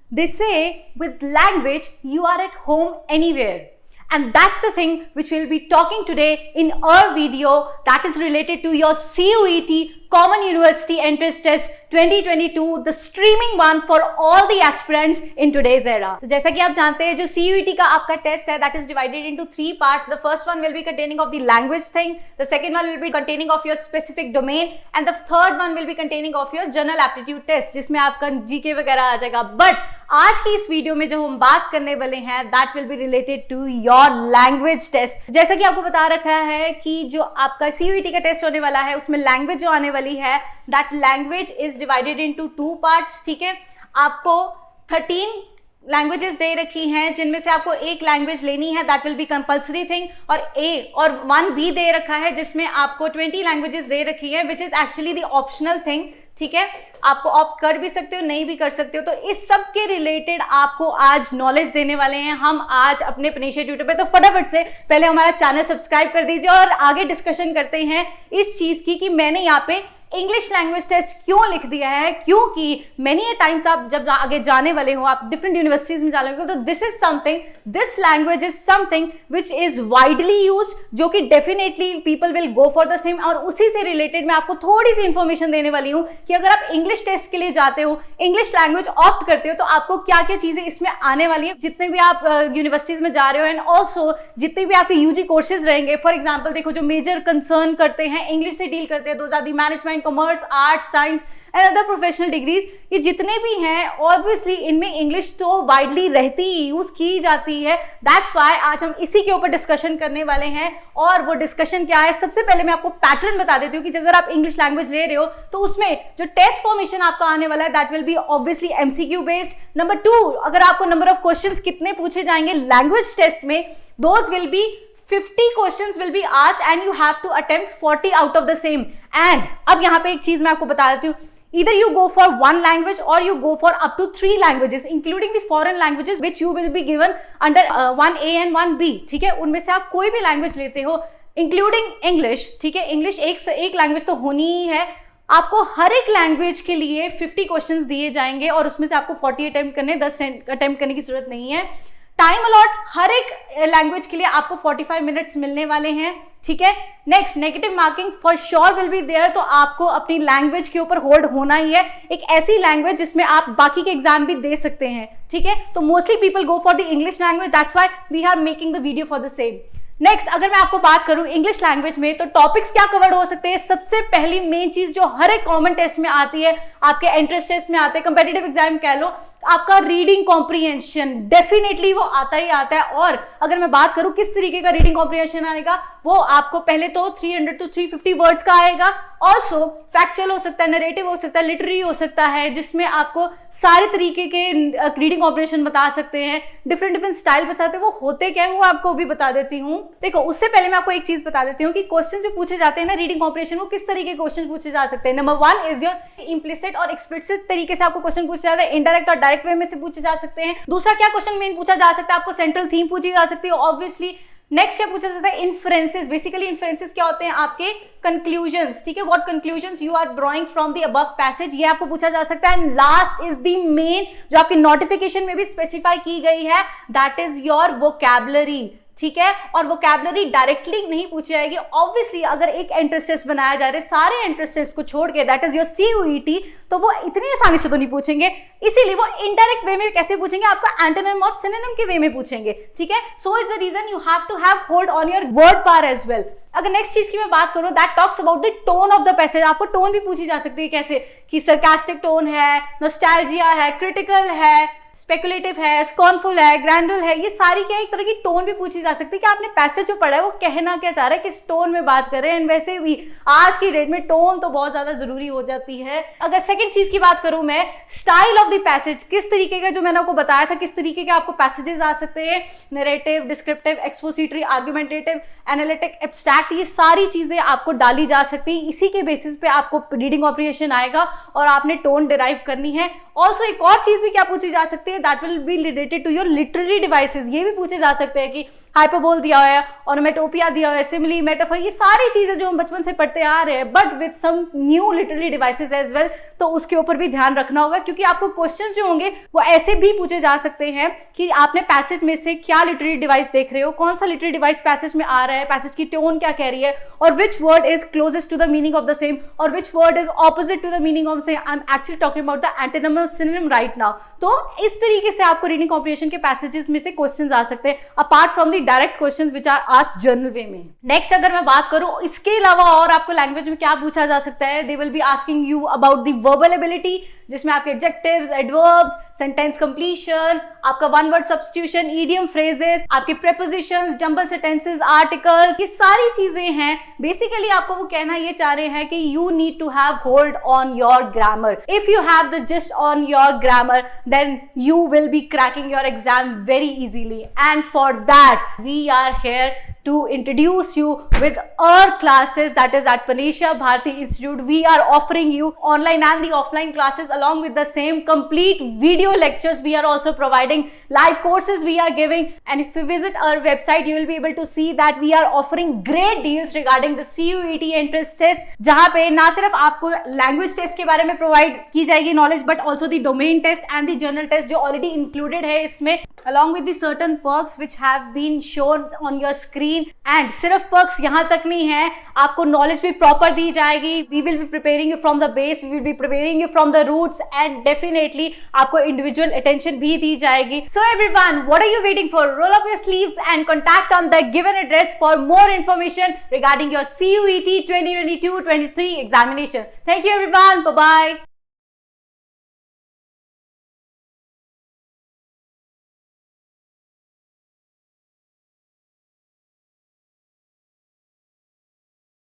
They say with language, you are at home anywhere. And that's the thing which we'll be talking today in our video that is related to your CUET Common University Entrance Test 2022, the streaming one for all the aspirants in today's era. So जैसा कि आप जानते हैं जो CUET का आपका test है that is divided into 3 parts. The first one will be containing of the language thing, the second one will be containing of your specific domain and the third one will be containing of your general aptitude test जिसमें आपका GK वगैरह आ जाएगा. But आज की इस video में जो हम बात करने वाले हैं that will be related to your language test. जैसा कि आपको बता रखा है कि जो आपका CUET का टेस्ट होने वाला है उसमें लैंग्वेज जो आने वाली है that language is divided into 2 parts. ठीक है, आपको 13 लैंग्वेजेस दे रखी हैं जिनमें से आपको एक लैंग्वेज लेनी है that will B compulsory thing और ए और 1B दे रखा है जिसमें आपको 20 लैंग्वेजेस दे रखी है which is actually the optional thing. ठीक है, आपको ऑप्ट कर भी सकते हो नहीं भी कर सकते हो. तो इस सब के रिलेटेड आपको आज नॉलेज देने वाले हैं हम आज अपने पनीशा ट्यूटर पे. तो फटाफट से पहले हमारा चैनल सब्सक्राइब कर दीजिए और आगे डिस्कशन करते हैं इस चीज की कि मैंने यहाँ पे इंग्लिश लैंग्वेज टेस्ट क्यों लिख दिया है. क्योंकि मेनी टाइम्स आप जब आगे जाने वाले हो आप डिफरेंट यूनिवर्सिटीज में जाने वाले हो तो this is something, this language is something which is widely use जो कि definitely people will go for the same. और उसी से रिलेटेड मैं आपको थोड़ी सी इंफॉर्मेशन देने वाली हूं कि अगर आप इंग्लिश टेस्ट के लिए जाते हो, इंग्लिश लैंग्वेज ऑप्ट करते हो तो आपको क्या क्या चीजें इसमें आने वाली है जितने भी आप यूनिवर्सिटीज में जा रहे हो. एंड ऑल्सो जितने भी आपके यूजी कोर्सेज रहेंगे, फॉर एग्जाम्पल देखो जो मेजर कंसर्न करते हैं इंग्लिश से डील करते हैं, दो are the management, commerce, art, science and other professional degrees, ये जितने भी हैं ऑब्वियसली इनमें इंग्लिश तो वाइडली रहती ही यूज की जाती है. दैट्स व्हाई आज हम इसी के ऊपर डिस्कशन करने वाले हैं. और वो डिस्कशन क्या है, सबसे पहले मैं आपको पैटर्न बता देती हूँ कि अगर आप इंग्लिश लैंग्वेज ले रहे हो तो उसमें जो टेस्ट फॉर्मेशन आपका आने वाला है that will B obviously MCQ based. Number 2, अगर आपको नंबर ऑफ क्वेश्चंस कितने पूछे जाएंगे लैंग्वेज टेस्ट में, those will be 50 questions will be asked and you have to attempt 40 out of the same. And अब यहाँ पे एक चीज मैं आपको बता देती हूँ, either you go for 1 language or you go for up to 3 languages including the foreign languages which you will be given under 1A and 1B. ठीक है, उनमें से आप कोई भी लैंग्वेज लेते हो इंक्लूडिंग इंग्लिश. ठीक है, इंग्लिश एक लैंग्वेज तो होनी ही है. आपको हर एक लैंग्वेज के लिए 50 क्वेश्चंस दिए जाएंगे और उसमें से आपको 40 अटेम्प्ट करने, 10 अटेम्प्ट करने की जरूरत नहीं है. टाइम अलॉट हर एक लैंग्वेज के लिए आपको 45 मिनट्स मिलने वाले हैं. ठीक है, next negative marking for sure will be there. तो आपको अपनी लैंग्वेज के ऊपर होल्ड होना ही है, एक ऐसी लैंग्वेज जिसमें आप बाकी के एग्जाम भी दे सकते हैं. ठीक है, तो mostly people go for the English language, that's why we are making the video for the same. Next अगर मैं आपको बात करूं इंग्लिश लैंग्वेज में तो टॉपिक्स क्या कवर हो सकते हैं. सबसे पहली मेन चीज जो हर एक कॉमन टेस्ट में आती है, आपके एंट्रेंस टेस्ट में आते हैं, कंपेटिटिव एग्जाम कह लो, आपका रीडिंग कॉम्प्रिहेंशन डेफिनेटली वो आता ही आता है. और अगर मैं बात करूं किस तरीके का रीडिंग कॉम्प्रिहेंशन आएगा, वो आपको पहले तो 300 to 350 वर्ड्स का आएगा. ऑल्सो फैक्चुअल हो सकता है, नरेटिव हो सकता है, लिटरेरी हो सकता है जिसमें आपको सारे तरीके के रीडिंग कॉम्प्रिहेंशन बता सकते हैं, डिफरेंट स्टाइल बताते हैं. वो होते क्या है वो आपको भी बता देती हूँ. देखो उससे पहले मैं आपको एक चीज बता देती हूँ कि क्वेश्चन जो पूछे जाते हैं ना रीडिंग कॉम्प्रिहेंशन, वो किस तरीके के क्वेश्चन पूछे जा सकते हैं. नंबर 1 इज योर इम्प्लिसिट और एक्सप्लिसिट तरीके से आपको क्वेश्चन पूछे जाते हैं, इनडायरेक्ट और डायरेक्ट वे में से पूछे जा सकते हैं. दूसरा क्या क्वेश्चन मेन पूछा जा सकता है, आपको सेंट्रल थीम पूछी जा सकती है ऑब्वियसली. नेक्स्ट क्या पूछा जाता है, इन्फ्रेंसेस. बेसिकली इन्फ्रेंसेस क्या होते हैं, आपके कंक्लूजन्स. ठीक है, what conclusions you are drawing from the above passage, ये आपको पूछा जा सकता है. And last is the main जो आपके नोटिफिकेशन में भी स्पेसिफाई की गई है, दैट इज योर वोकैबुलरी. ठीक है, और वोकैबुलरी डायरेक्टली नहीं पूछी जाएगी. ऑब्वियसली अगर एक एंट्रेंस टेस्ट बनाया जा रहा है सारे एंट्रेंस टेस्ट को छोड़ के, दैट इज योर CUET, तो वो इतनी आसानी से तो नहीं पूछेंगे. इसीलिए वो इनडायरेक्ट वे में कैसे पूछेंगे, आपका एंटोनिम और सिनोनिम के वे में पूछेंगे. ठीक है, so is the reason you have to have hold on your word power as well. अगर नेक्स्ट चीज की मैं बात करूं that talks about the tone of the passage. आपको टोन भी पूछी जा सकती है कैसे कि सरकास्टिक टोन है, नॉस्टैल्जिया है, क्रिटिकल है, स्पेकुलेटिव है, स्कॉर्नफुल है, ग्रैंडल है, ये सारी क्या एक तरह की टोन भी पूछी जा सकती है कि आपने पैसेज जो पढ़ा है वो कहना क्या चाह रहा है, किस टोन में बात कर रहे हैं. एंड वैसे भी आज की डेट में टोन तो बहुत ज्यादा जरूरी हो जाती है. अगर सेकंड चीज की बात करूं मैं, स्टाइल ऑफ द पैसेज, किस तरीके का जो मैंने आपको बताया था किस तरीके के आपको पैसेजेस आ सकते हैं, narrative, descriptive, expository, argumentative, analytic, abstract, ये सारी चीजें आपको डाली जा सकती है. इसी के बेसिस पे आपको रीडिंग कॉम्प्रिहेंशन आएगा और आपने टोन डिराइव करनी है. ऑल्सो एक और चीज भी क्या पूछी जा सकती है, that will be related to your literary devices. ये भी पूछे जा सकते हैं कि हाइपरबोल दिया हुआ है, ऑनोमेटोपिया दिया हुआ है, सिमिली, मेटाफर, ये सारी चीजें जो हम बचपन से पढ़ते आ रहे हैं, but with some new literary devices as well, तो उसके ऊपर भी ध्यान रखना होगा, क्योंकि आपको क्वेश्चंस जो होंगे वो ऐसे भी पूछे जा सकते हैं कि आपने पैसेज में से क्या लिटरेरी डिवाइस देख रहे हो, कौन सा लिटरेरी डिवाइस पैसेज में आ रहा है, पैसेज की टोन क्या कह रही है, और which word is closest to the meaning of the same, और which word is opposite to the meaning of same. I am actually talking about the antonym और सिनोनिम राइट नाउ। तो इस तरीके से आपको रीडिंग कॉम्प्रिहेंशन के passages में से क्वेश्चंस आ सकते हैं, apart from the direct questions which are asked general way में। नेक्स्ट अगर मैं बात करूं इसके अलावा और आपको लैंग्वेज में क्या पूछा जा सकता है, they will be asking you about the verbal ability, जिसमें आपके एडजेक्टिव्स, एडवर्ब्स, सेंटेंस कंप्लीशन, आपका one word substitution, idiom phrases, आपके प्रेपोजिशंस, जंबल सेंटेंसेस, आर्टिकल्स, ये सारी चीजें हैं। बेसिकली आपको वो कहना ये चाह रहे हैं कि you need to have hold on your grammar. If you have the gist on your grammar, then you will be cracking your exam very easily, and for that we are here to introduce you with our classes, that is at Panisha Bharati Institute. We are offering you online and the offline classes along with the same complete video lectures. We are also providing live courses we are giving, and if you visit our website you will be able to see that we are offering great deals regarding the CUET entrance test, जहां पे ना सिर्फ आपको language test के बारे में provide की जाएगी knowledge, but also the domain test and the general test जो ऑलरेडी इंक्लूडेड है इसमें, along with the certain perks which have been shown on your screen. And सिर्फ perks यहाँ तक नहीं है, आपको knowledge भी proper दी जाएगी. We will be preparing you from the base, we will be preparing you from the roots, and definitely आपको individual attention भी दी जाएगी. So everyone, what are you waiting for? Roll up your sleeves and contact on the given address for more information regarding your CUET 2022-23 examination. Thank you everyone. Bye bye.